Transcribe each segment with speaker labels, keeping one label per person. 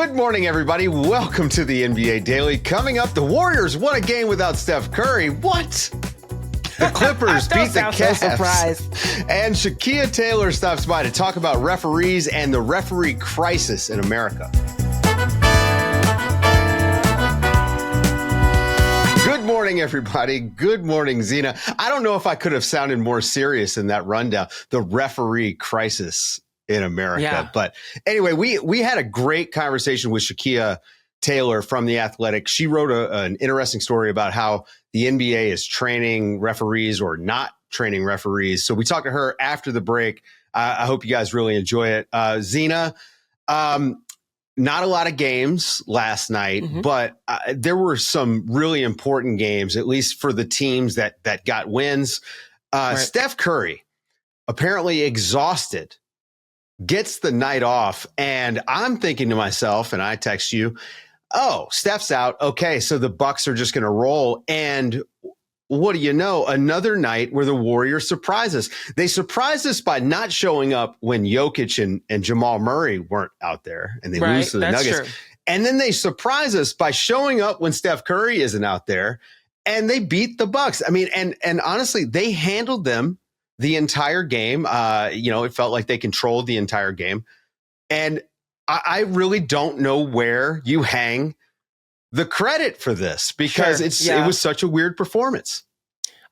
Speaker 1: Good morning, everybody. Welcome to the NBA Daily. Coming up, the Warriors won a game without Steph Curry. What? The Clippers beat the Cavs. And Shakeia Taylor stops by to talk about referees and the referee crisis in America. Good morning, everybody. Good morning, Zena. I don't know if I could have sounded more serious in that rundown. The referee crisis in America. Yeah. But anyway, we had a great conversation with Shakeia Taylor from The Athletic. She wrote an interesting story about how the NBA is training referees or not training referees. So we talked to her after the break. I hope you guys really enjoy it. Zena, not a lot of games last night, but there were some really important games, at least for the teams that got wins. Right. Steph Curry, apparently exhausted, gets the night off. And I'm thinking to myself, and I text you, oh, Steph's out. Okay, so the Bucks are just going to roll. And what do you know? Another night where the Warriors surprise us. They surprised us by not showing up when Jokic and Jamal Murray weren't out there, and they lose to the Nuggets. True. And then they surprise us by showing up when Steph Curry isn't out there, and they beat the Bucks. I mean, and honestly, they handled them the entire game. It felt like they controlled the entire game. And I really don't know where you hang the credit for this because it was such a weird performance.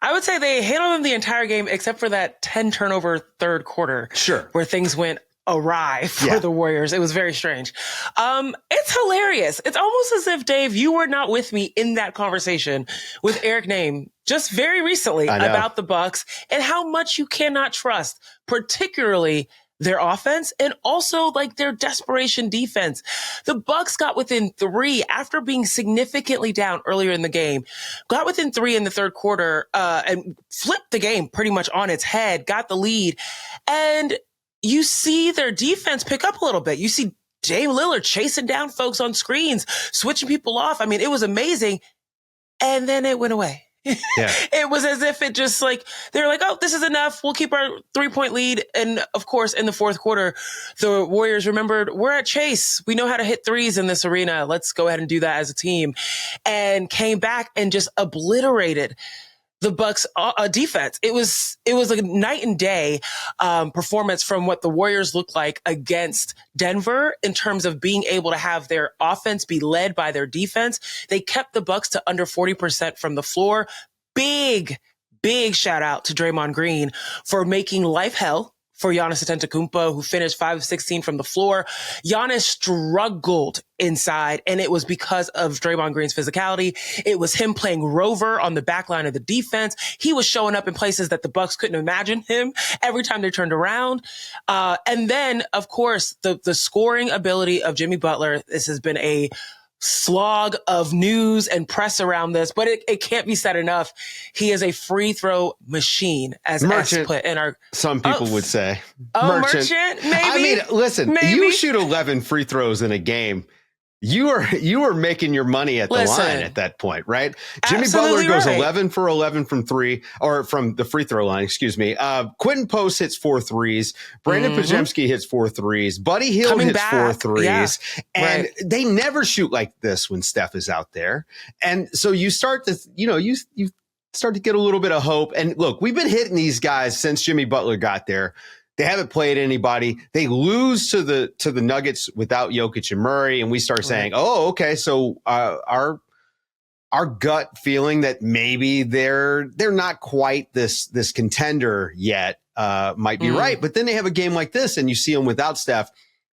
Speaker 1: I would say they handled them the entire game except for that 10 turnover third quarter. Sure. Where things went awry for the Warriors. It was very strange. It's hilarious. It's almost as if, Dave, you were not with me in that conversation with Eric Name just very recently about the Bucks and how much you cannot trust, particularly their offense and also like their desperation defense. The Bucks got within 3 after being significantly down earlier in the game, got within 3 in the third quarter, and flipped the game pretty much on its head, got the lead. And you see their defense pick up a little bit. You see Dame Lillard chasing down folks on screens, switching people off. I mean, it was amazing. And then it went away. Yeah. It was as if it just they're like, oh, this is enough. We'll keep our 3-point lead. And of course, in the fourth quarter, the Warriors remembered we're at Chase. We know how to hit threes in this arena. Let's go ahead and do that as a team, and came back and just obliterated the Bucks defense. It was a night and day performance from what the Warriors looked like against Denver in terms of being able to have their offense be led by their defense. They kept the Bucks to under 40% from the floor. Big shout out to Draymond Green for making life hell for Giannis Antetokounmpo, who finished 5 of 16 from the floor. Giannis struggled inside, and it was because of Draymond Green's physicality. It was him playing rover on the back line of the defense. He was showing up in places that the Bucks couldn't imagine him every time they turned around. And then, of course, the scoring ability of Jimmy Butler. This has been a slog of news and press around this, but it can't be said enough. He is a free throw machine, as Merchant, put in our. Some people would say. Oh, Merchant, maybe. I mean, listen, you shoot 11 free throws in a game. You are making your money at the line at that point, right? Jimmy Butler goes 11 for 11 from 3, or from the free throw line, excuse me. Quentin Post hits 4 threes. Brandon Podziemski hits 4 threes. Buddy Hield hits 4 threes. Yeah. And they never shoot like this when Steph is out there. And so you start to, you start to get a little bit of hope. And look, we've been hitting these guys since Jimmy Butler got there. They haven't played anybody. They lose to the Nuggets without Jokic and Murray, and we start saying, "Oh, okay." So our gut feeling that maybe they're not quite this contender yet might be right. But then they have a game like this, and you see them without Steph,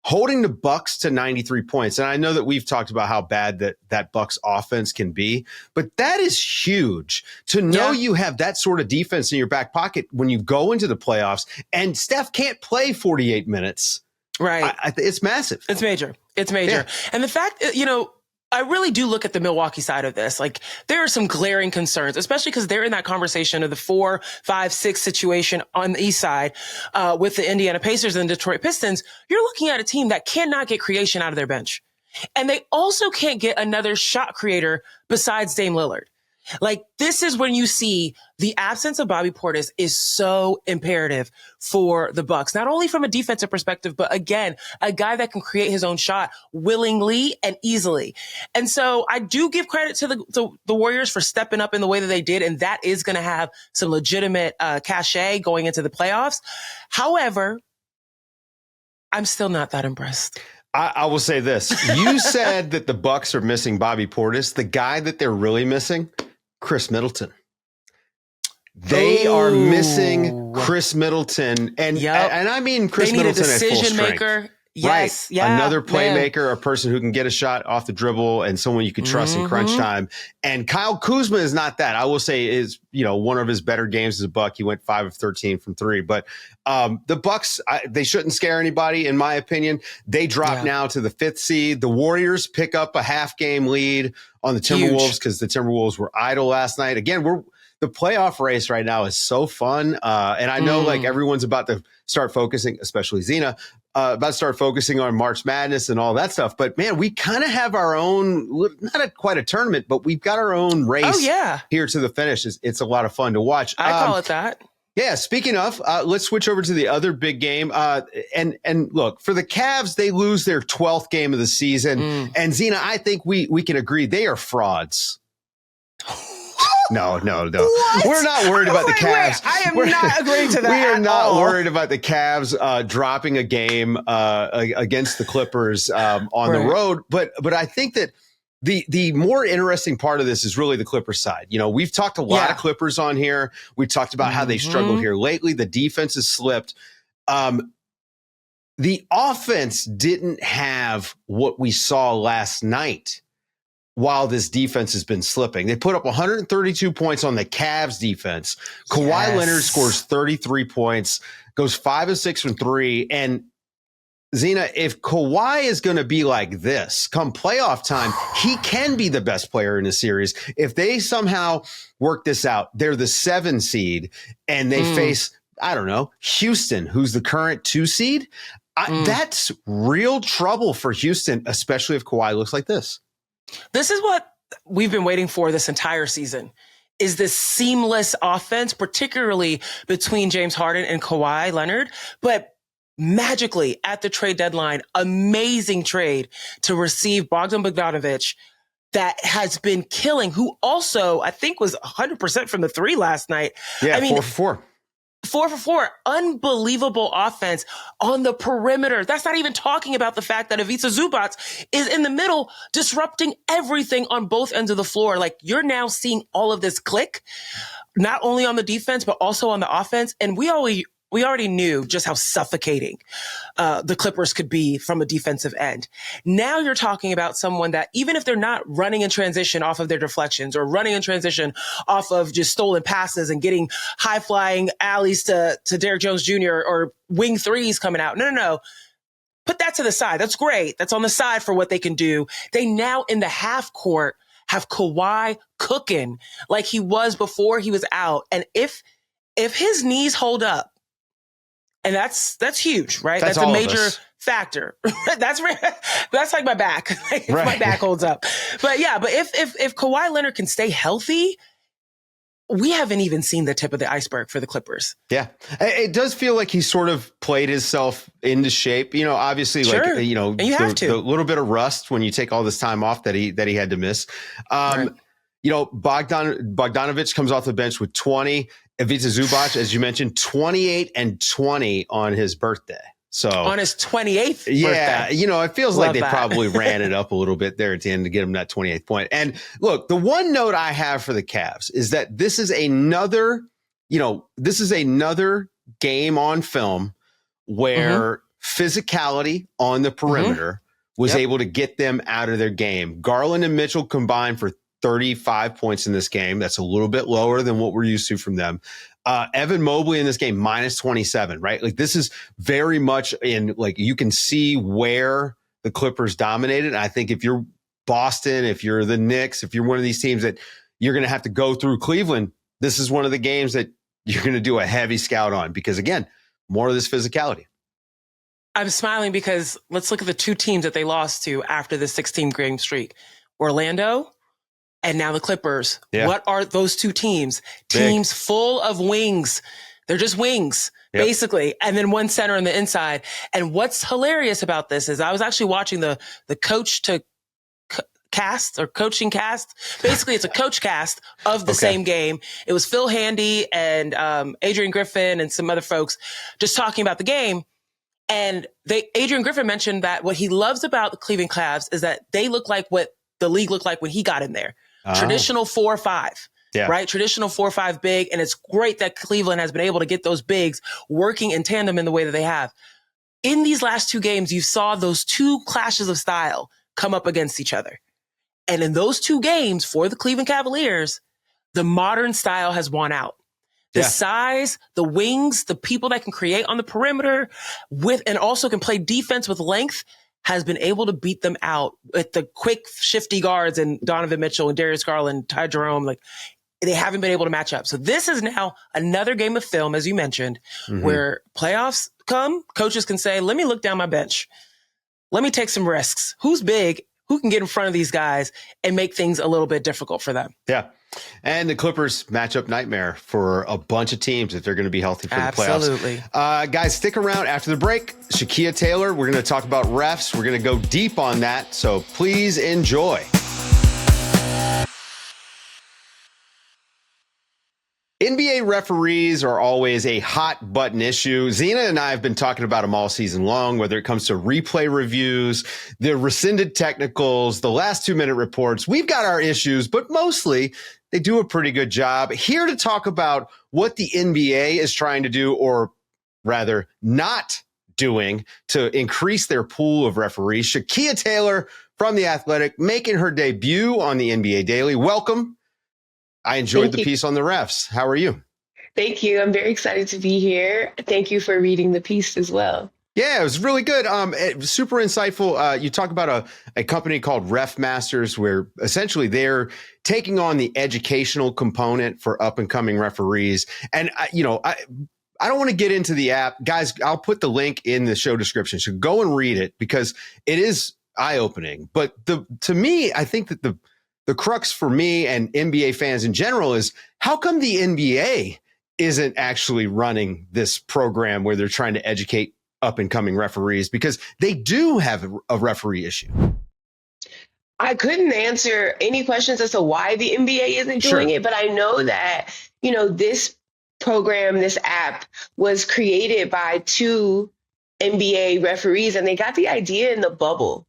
Speaker 1: holding the Bucks to 93 points. And I know that we've talked about how bad that Bucks offense can be, but that is huge to know you have that sort of defense in your back pocket when you go into the playoffs and Steph can't play 48 minutes. Right. It's massive. It's major. Yeah. And the fact, I really do look at the Milwaukee side of this. Like, there are some glaring concerns, especially because they're in that conversation of the 4, 5, 6 situation on the east side with the Indiana Pacers and Detroit Pistons. You're looking at a team that cannot get creation out of their bench. And they also can't get another shot creator besides Dame Lillard.
Speaker 2: Like, this is when you see the absence of Bobby Portis is so imperative for the Bucks, not only from a defensive perspective, but again, a guy that can create his own shot willingly and easily. And so I do give credit to the Warriors for stepping up in the way that they did. And that is going to have some legitimate cachet going into the playoffs. However, I'm still not that impressed.
Speaker 1: I will say this. You said that the Bucks are missing Bobby Portis. The guy that they're really missing, Chris Middleton. They are missing Chris Middleton. And I mean Chris Middleton at full strength. They need a decision maker.
Speaker 2: Yes.
Speaker 1: Right.
Speaker 2: Yeah.
Speaker 1: Another playmaker, a person who can get a shot off the dribble and someone you can trust in crunch time. And Kyle Kuzma is not that. I will say is, one of his better games as a Buck. He went 5 of 13 from 3. But the Bucks, they shouldn't scare anybody, in my opinion. They drop now to the 5th seed. The Warriors pick up a half game lead on the Timberwolves because the Timberwolves were idle last night. Again, the playoff race right now is so fun. And I know like everyone's about to start focusing, especially Zena, about to start focusing on March Madness and all that stuff. But man, we kind of have our own, not quite a tournament, but we've got our own race here to the finish. It's a lot of fun to watch.
Speaker 2: I call it that.
Speaker 1: Yeah. Speaking of, let's switch over to the other big game. And look, for the Cavs, they lose their 12th game of the season. And Zena, I think we can agree they are frauds. No.
Speaker 2: What?
Speaker 1: We're not worried about the Cavs.
Speaker 2: I am not agreeing to that.
Speaker 1: We are not
Speaker 2: all.
Speaker 1: worried about the Cavs dropping a game against the Clippers on the road. But I think that the more interesting part of this is really the Clippers side. We've talked a lot of Clippers on here. We talked about how they struggled here lately. The defense has slipped. The offense didn't have what we saw last night. While this defense has been slipping, they put up 132 points on the Cavs defense. Kawhi Leonard scores 33 points, goes 5 of 6 from 3. And Zena, if Kawhi is going to be like this come playoff time, he can be the best player in the series. If they somehow work this out, they're the 7 seed and they face, I don't know, Houston, who's the current 2 seed. That's real trouble for Houston, especially if Kawhi looks like this.
Speaker 2: This is what we've been waiting for this entire season, is this seamless offense, particularly between James Harden and Kawhi Leonard. But magically at the trade deadline, amazing trade to receive Bogdan Bogdanovic that has been killing, who also I think was 100% from the 3 last night.
Speaker 1: Yeah, 4 for 4.
Speaker 2: 4 for 4. Unbelievable offense on the perimeter. That's not even talking about the fact that Ivica Zubac is in the middle disrupting everything on both ends of the floor. Like, you're now seeing all of this click, not only on the defense, but also on the offense. And we already knew just how suffocating the Clippers could be from a defensive end. Now you're talking about someone that, even if they're not running in transition off of their deflections or running in transition off of just stolen passes and getting high-flying alleys to Derrick Jones Jr. or wing threes coming out. No. Put that to the side. That's great. That's on the side for what they can do. They now, in the half court, have Kawhi cooking like he was before he was out. And if his knees hold up, and that's huge, right? That's a major factor. That's like my back. If my back holds up. But if Kawhi Leonard can stay healthy, we haven't even seen the tip of the iceberg for the Clippers. Yeah.
Speaker 1: It does feel like he sort of played himself into shape. Obviously,
Speaker 2: and you have to.
Speaker 1: The little bit of rust when you take all this time off that he had to miss. Bogdanovic comes off the bench with 20. Ivica Zubac, as you mentioned, 28 and 20 on his birthday. So
Speaker 2: on his 28th birthday.
Speaker 1: Yeah, it feels like they probably ran it up a little bit there at the end to get him that 28th point. And look, the one note I have for the Cavs is that this is another game on film where physicality on the perimeter was able to get them out of their game. Garland and Mitchell combined for 35 points in this game. That's a little bit lower than what we're used to from them. Evan Mobley in this game, minus 27, right? Like, this is very much in, like, you can see where the Clippers dominated. And I think if you're Boston, if you're the Knicks, if you're one of these teams that you're going to have to go through Cleveland, this is one of the games that you're going to do a heavy scout on because, again, more of this physicality.
Speaker 2: I'm smiling because let's look at the 2 teams that they lost to after the 16 game streak. Orlando And now the Clippers.
Speaker 1: Yeah.
Speaker 2: What are those two teams?
Speaker 1: Big.
Speaker 2: Teams full of wings. They're just wings, basically. And then one center on the inside. And what's hilarious about this is I was actually watching the coach to cast or coaching cast. Basically, it's a coach cast of the same game. It was Phil Handy and Adrian Griffin and some other folks just talking about the game. And Adrian Griffin mentioned that what he loves about the Cleveland Cavs is that they look like what the league looked like when he got in there. Traditional 4-5, right? Traditional 4-5 big. And it's great that Cleveland has been able to get those bigs working in tandem in the way that they have. In these last two games, you saw those two clashes of style come up against each other. And in those two games for the Cleveland Cavaliers, the modern style has won out. The size, the wings, the people that can create on the perimeter and also can play defense with length has been able to beat them out with the quick, shifty guards and Donovan Mitchell and Darius Garland, Ty Jerome. Like, they haven't been able to match up. So this is now another game of film, as you mentioned, where playoffs come, coaches can say, let me look down my bench. Let me take some risks. Who's big? Who can get in front of these guys and make things a little bit difficult for them?
Speaker 1: Yeah. And the Clippers matchup nightmare for a bunch of teams if they're going to be healthy for the playoffs.
Speaker 2: Absolutely.
Speaker 1: Guys, stick around after the break. Shakeia Taylor, we're going to talk about refs. We're going to go deep on that. So please enjoy. NBA referees are always a hot button issue. Zena and I have been talking about them all season long, whether it comes to replay reviews, the rescinded technicals, the last 2-minute reports. We've got our issues, but mostly they do a pretty good job. Here to talk about what the NBA is trying to do, or rather not doing, to increase their pool of referees. Shakeia Taylor from The Athletic, making her debut on the NBA Daily. Welcome. I enjoyed the piece on the refs. How are you?
Speaker 3: Thank you. I'm very excited to be here. Thank you for reading the piece as well.
Speaker 1: Yeah, it was really good. Super insightful. You talk about a company called RefMasters, where essentially they're taking on the educational component for up and coming referees. And I don't want to get into the app, guys. I'll put the link in the show description, so go and read it because it is eye opening. But to me, I think that the crux for me and NBA fans in general is, how come the NBA isn't actually running this program where they're trying to educate up and coming referees, because they do have a referee issue?
Speaker 3: I couldn't answer any questions as to why the NBA isn't doing it, but I know that, this program, this app was created by two NBA referees, and they got the idea in the bubble.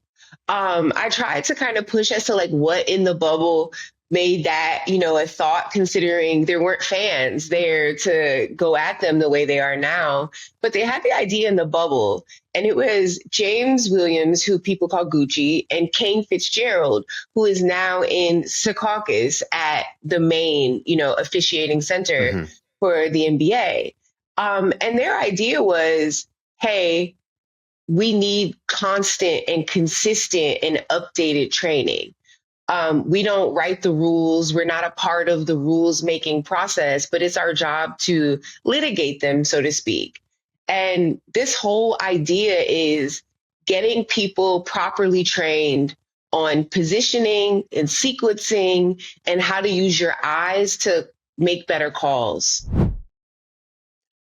Speaker 3: I tried to kind of push as to like what in the bubble made that, a thought, considering there weren't fans there to go at them the way they are now. But they had the idea in the bubble, and it was James Williams, who people call Gucci, and Kane Fitzgerald, who is now in Secaucus at the main, officiating center for the NBA. And their idea was, hey, we need constant and consistent and updated training. We don't write the rules. We're not a part of the rules making process, but it's our job to litigate them, so to speak. And this whole idea is getting people properly trained on positioning and sequencing and how to use your eyes to make better calls.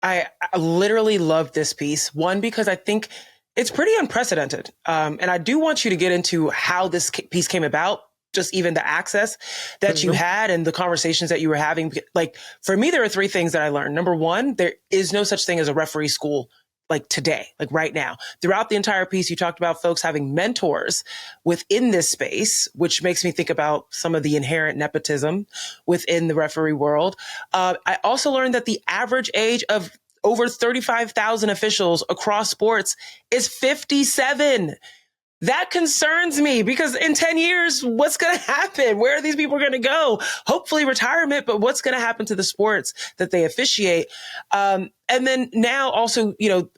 Speaker 2: I literally love this piece. One, because I think it's pretty unprecedented. And I do want you to get into how this piece came about, just even the access that you had and the conversations that you were having. Like, for me, there are three things that I learned. Number one, there is no such thing as a referee school like today, like right now. Throughout the entire piece, you talked about folks having mentors within this space, which makes me think about some of the inherent nepotism within the referee world. I also learned that the average age of over 35,000 officials across sports is 57. That concerns me, because in 10 years, what's going to happen? Where are these people going to go? Hopefully retirement, but what's going to happen to the sports that they officiate? And then now also,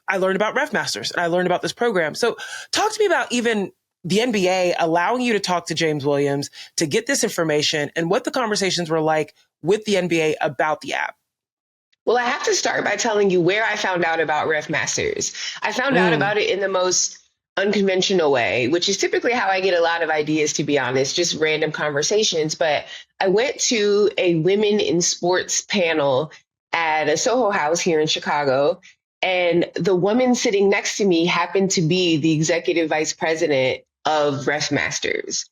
Speaker 2: I learned about RefMasters and I learned about this program. So talk to me about even the NBA allowing you to talk to James Williams to get this information and what the conversations were like with the NBA about the app.
Speaker 3: Well, I have to start by telling you where I found out about RefMasters. I found out about it in the most unconventional way, which is typically how I get a lot of ideas, to be honest, just random conversations. But I went to a women in sports panel at a Soho House here in Chicago. And the woman sitting next to me happened to be the executive vice president of RefMasters.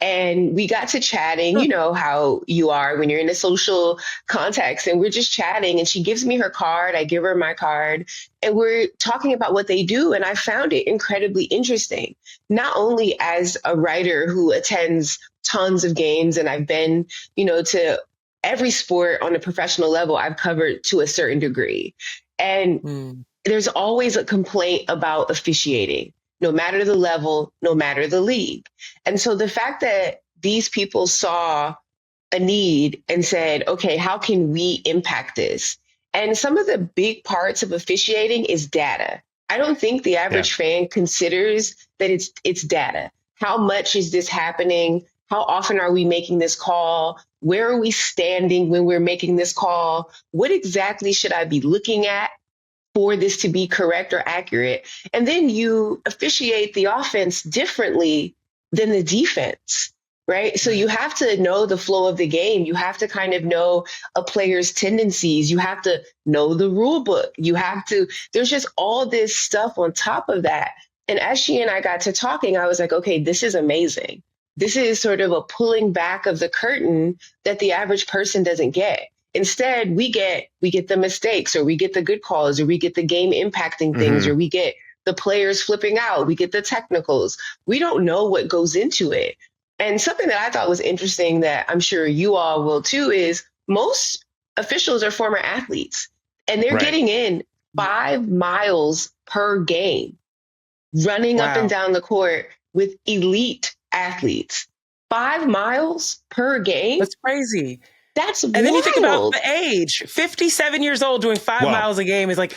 Speaker 3: And we got to chatting, you know how you are when you're in a social context, and we're just chatting, and she gives me her card. I give her my card, and we're talking about what they do. And I found it incredibly interesting, not only as a writer who attends tons of games, and I've been, to every sport on a professional level I've covered to a certain degree. And there's always a complaint about officiating, no matter the level, no matter the league. And so the fact that these people saw a need and said, okay, how can we impact this? And some of the big parts of officiating is data. I don't think the average fan considers that it's data. How much is this happening? How often are we making this call? Where are we standing when we're making this call? What exactly should I be looking at for this to be correct or accurate? And then you officiate the offense differently than the defense, right? So you have to know the flow of the game. You have to kind of know a player's tendencies. You have to know the rule book. There's just all this stuff on top of that. And as she and I got to talking, I was like, okay, this is amazing. This is sort of a pulling back of the curtain that the average person doesn't get. Instead, we get the mistakes, or we get the good calls, or we get the game impacting things, or we get the players flipping out. We get the technicals. We don't know what goes into it. And something that I thought was interesting that I'm sure you all will too is most officials are former athletes, and they're getting in 5 miles per game, running up and down the court with elite athletes. 5 miles per game?
Speaker 2: That's crazy.
Speaker 3: That's wild.
Speaker 2: And then you think about the age, 57 years old doing 5 miles a game is like,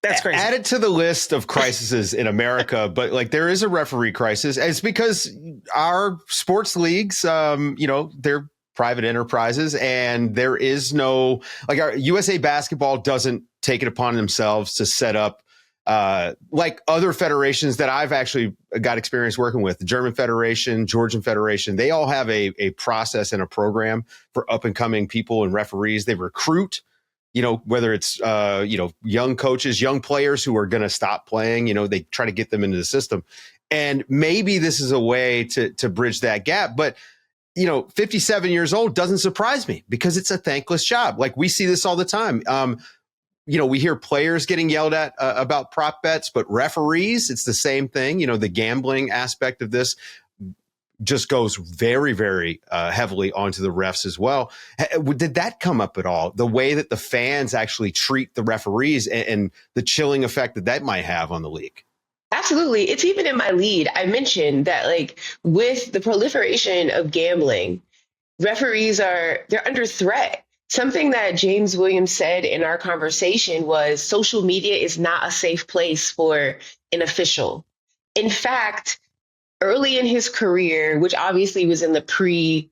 Speaker 2: that's crazy.
Speaker 1: Add it to the list of crises in America, but like there is a referee crisis. It's because our sports leagues, they're private enterprises, and there is no, like, our USA Basketball doesn't take it upon themselves to set up like other federations that I've actually got experience working with, the German Federation, Georgian Federation. They all have a process and a program for up and coming people and referees. They recruit, whether it's, young coaches, young players who are going to stop playing, they try to get them into the system. And maybe this is a way to bridge that gap. But 57 years old doesn't surprise me, because it's a thankless job. Like, we see this all the time. We hear players getting yelled at about prop bets, but referees, it's the same thing. The gambling aspect of this just goes very, very heavily onto the refs as well. Did that come up at all? The way that the fans actually treat the referees and the chilling effect that might have on the league?
Speaker 3: Absolutely. It's even in my lead. I mentioned that, like, with the proliferation of gambling, referees they're under threat. Something that James Williams said in our conversation was social media is not a safe place for an official. In fact, early in his career, which obviously was in the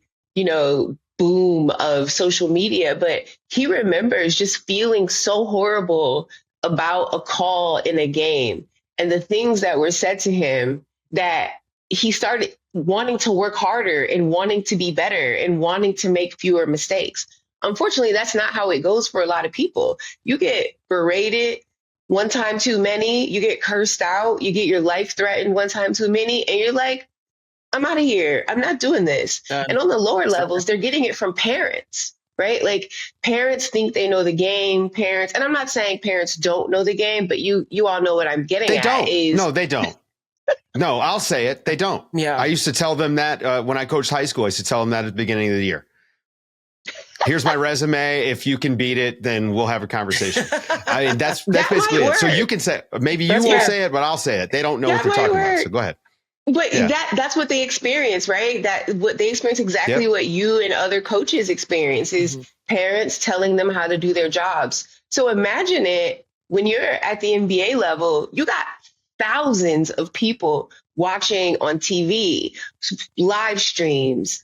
Speaker 3: boom of social media, but he remembers just feeling so horrible about a call in a game and the things that were said to him that he started wanting to work harder and wanting to be better and wanting to make fewer mistakes. Unfortunately, that's not how it goes for a lot of people. You get berated one time too many, you get cursed out, you get your life threatened one time too many, and you're like, I'm out of here. I'm not doing this. And on the lower levels, they're getting it from parents, right? Like, parents think they know the game, and I'm not saying parents don't know the game, but you all know what I'm getting at.
Speaker 1: No, they don't. No, I'll say it. They don't.
Speaker 2: Yeah.
Speaker 1: I used to tell them that when I coached high school. I used to tell them that at the beginning of the year. Here's my resume. If you can beat it, then we'll have a conversation. I mean, that's basically it. So you can say, maybe you won't say it, but I'll say it. They don't know what they're talking about. So go ahead.
Speaker 3: But that's what they experience, right? What they experience exactly what you and other coaches experience is parents telling them how to do their jobs. So imagine it when you're at the NBA level, you got thousands of people watching on TV, live streams,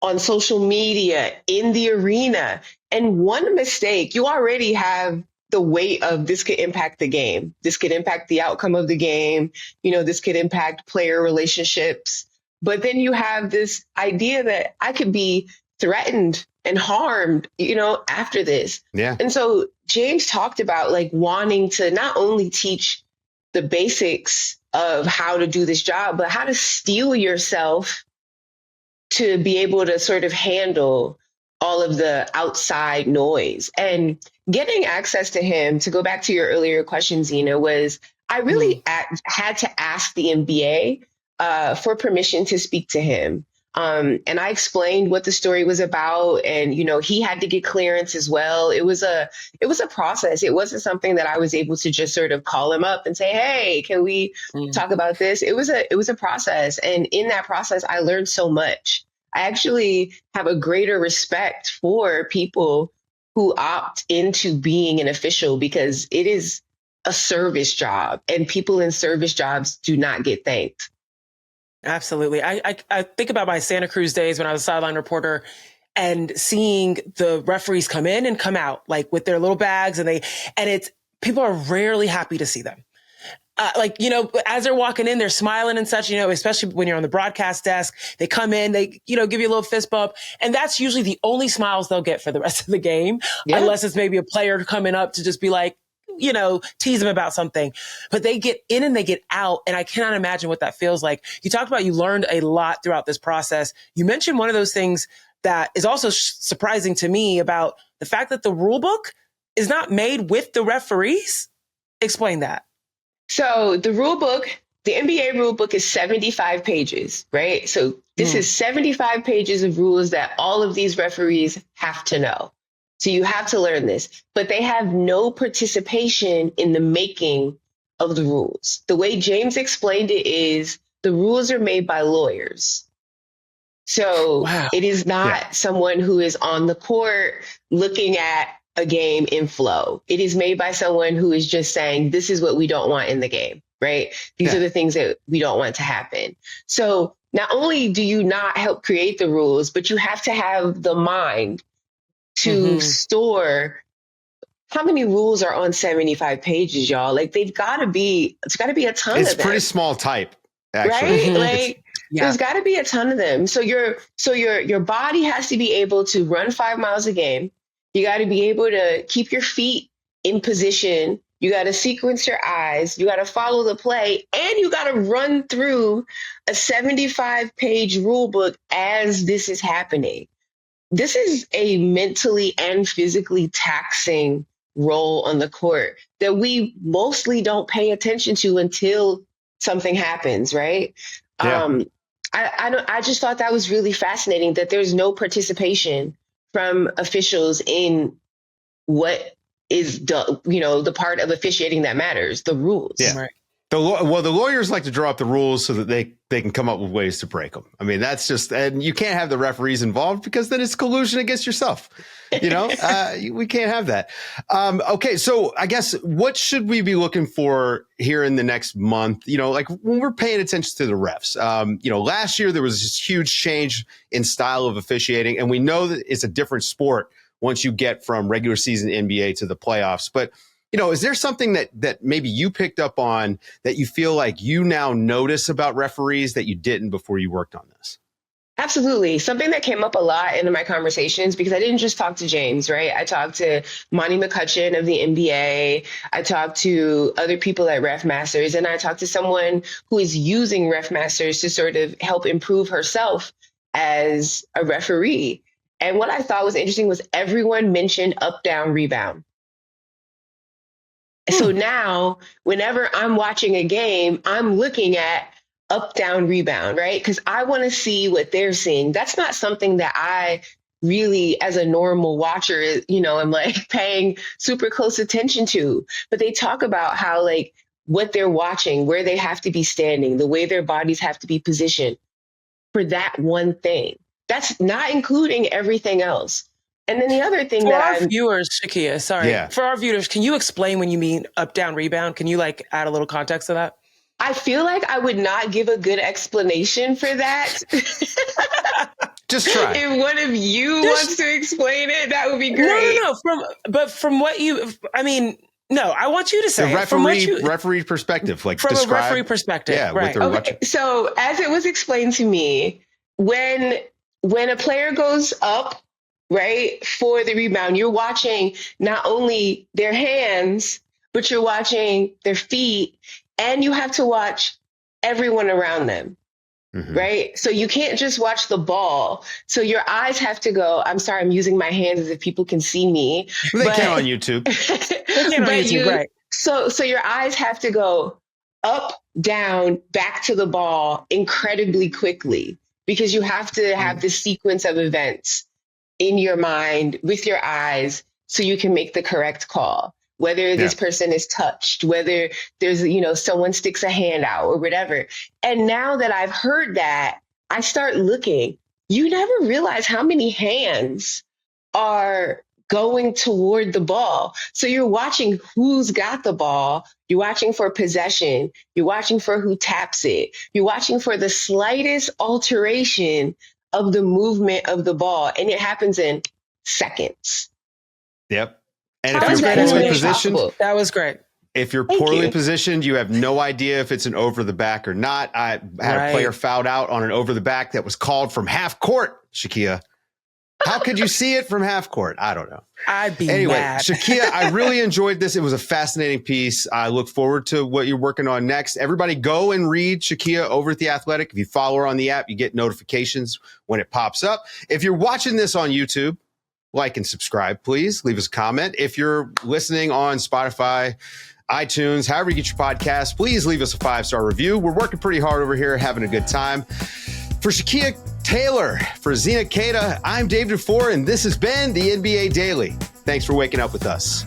Speaker 3: on social media, in the arena. And one mistake, you already have the weight of this could impact the game. This could impact the outcome of the game. This could impact player relationships. But then you have this idea that I could be threatened and harmed, after this.
Speaker 1: Yeah.
Speaker 3: And so James talked about like wanting to not only teach the basics of how to do this job, but how to steel yourself to be able to sort of handle all of the outside noise. And getting access to him, to go back to your earlier question, Zena, was I really had to ask the NBA for permission to speak to him. And I explained what the story was about, and he had to get clearance as well. It was a process. It wasn't something that I was able to just sort of call him up and say, "Hey, can we talk about this?" It was a process, and in that process, I learned so much. I actually have a greater respect for people who opt into being an official, because it is a service job, and people in service jobs do not get thanked.
Speaker 2: Absolutely. I think about my Santa Cruz days when I was a sideline reporter and seeing the referees come in and come out like with their little bags, and people are rarely happy to see them. As they're walking in, they're smiling and such, especially when you're on the broadcast desk, they come in, they, give you a little fist bump. And that's usually the only smiles they'll get for the rest of the game, unless it's maybe a player coming up to just be like, tease them about something. But they get in and they get out. And I cannot imagine what that feels like. You talked about you learned a lot throughout this process. You mentioned one of those things that is also surprising to me about the fact that the rule book is not made with the referees. Explain that. So
Speaker 3: the NBA rule book is 75 pages, right? So this is 75 pages of rules that all of these referees have to know. So you have to learn this, but they have no participation in the making of the rules. The way James explained it is the rules are made by lawyers. So It is not someone who is on the court looking at a game in flow. It is made by someone who is just saying, this is what we don't want in the game, right? These are the things that we don't want to happen. So not only do you not help create the rules, but you have to have the mind to store how many rules are on 75 pages, y'all. Like it's got to be a ton of them.
Speaker 1: It's pretty small type, actually.
Speaker 3: Right? There's got to be a ton of them. So your body has to be able to run 5 miles a game. You got to be able to keep your feet in position. You got to sequence your eyes. You got to follow the play, and you got to run through a 75-page rule book as this is happening. This is a mentally and physically taxing role on the court that we mostly don't pay attention to until something happens, right?
Speaker 1: Yeah.
Speaker 3: I just thought that was really fascinating that there's no participation from officials in what is the part of officiating that matters, the rules.
Speaker 1: Yeah.
Speaker 2: Right.
Speaker 1: The lawyers like to draw up the rules so that they can come up with ways to break them. I mean, that's just, and you can't have the referees involved because then it's collusion against yourself. We can't have that. Okay. So I guess what should we be looking for here in the next month? Like when we're paying attention to the refs, last year there was this huge change in style of officiating, and we know that it's a different sport once you get from regular season NBA to the playoffs. But is there something that maybe you picked up on that you feel like you now notice about referees that you didn't before you worked on this?
Speaker 3: Absolutely. Something that came up a lot in my conversations, because I didn't just talk to James, right? I talked to Monty McCutcheon of the NBA. I talked to other people at RefMasters, and I talked to someone who is using RefMasters to sort of help improve herself as a referee. And what I thought was interesting was everyone mentioned up, down, rebound. So now, whenever I'm watching a game, I'm looking at up, down, rebound, right? Because I want to see what they're seeing. That's not something that I really, as a normal watcher, I'm like paying super close attention to. But they talk about how like what they're watching, where they have to be standing, the way their bodies have to be positioned for that one thing. That's not including everything else. And then the other thing
Speaker 2: for our viewers, Shakeia, for our viewers, can you explain when you mean up, down, rebound? Can you add a little context to that?
Speaker 3: I feel like I would not give a good explanation for that.
Speaker 1: Just try.
Speaker 3: If one of you wants to explain it, that would be great.
Speaker 2: No. From what you, I mean, no, I want you to say
Speaker 1: the referee perspective, like
Speaker 2: from
Speaker 1: describe,
Speaker 2: a referee perspective.
Speaker 1: Yeah,
Speaker 2: right.
Speaker 3: Okay. So as it was explained to me, when a player goes up, right, for the rebound, you're watching not only their hands, but you're watching their feet, and you have to watch everyone around them. Mm-hmm. Right. So you can't just watch the ball. So your eyes have to go. I'm sorry, I'm using my hands as if people can see me.
Speaker 1: They can't on YouTube.
Speaker 2: Right.
Speaker 3: So your eyes have to go up, down, back to the ball incredibly quickly, because you have to have this sequence of events in your mind with your eyes so you can make the correct call. Whether this person is touched, whether there's, someone sticks a hand out or whatever. And now that I've heard that, I start looking. You never realize how many hands are going toward the ball. So you're watching who's got the ball. You're watching for possession. You're watching for who taps it. You're watching for the slightest alteration of the movement of the ball. And it happens in seconds.
Speaker 1: Yep. And if you're poorly positioned,
Speaker 2: that was great.
Speaker 1: If you're poorly positioned, you have no idea if it's an over the back or not. I had a player fouled out on an over the back that was called from half court, Shakeia. How could you see it from half court? I don't know.
Speaker 2: I'd be
Speaker 1: anyway,
Speaker 2: mad.
Speaker 1: Shakeia, I really enjoyed this. It was a fascinating piece. I look forward to what you're working on next. Everybody go and read Shakeia over at The Athletic. If you follow her on the app, you get notifications when it pops up. If you're watching this on YouTube, like and subscribe, please. Leave us a comment. If you're listening on Spotify, iTunes, however you get your podcast, please leave us a 5-star review. We're working pretty hard over here, having a good time. For Shakeia Taylor, for Zena Keita, I'm Dave DuFour, and this has been the NBA Daily. Thanks for waking up with us.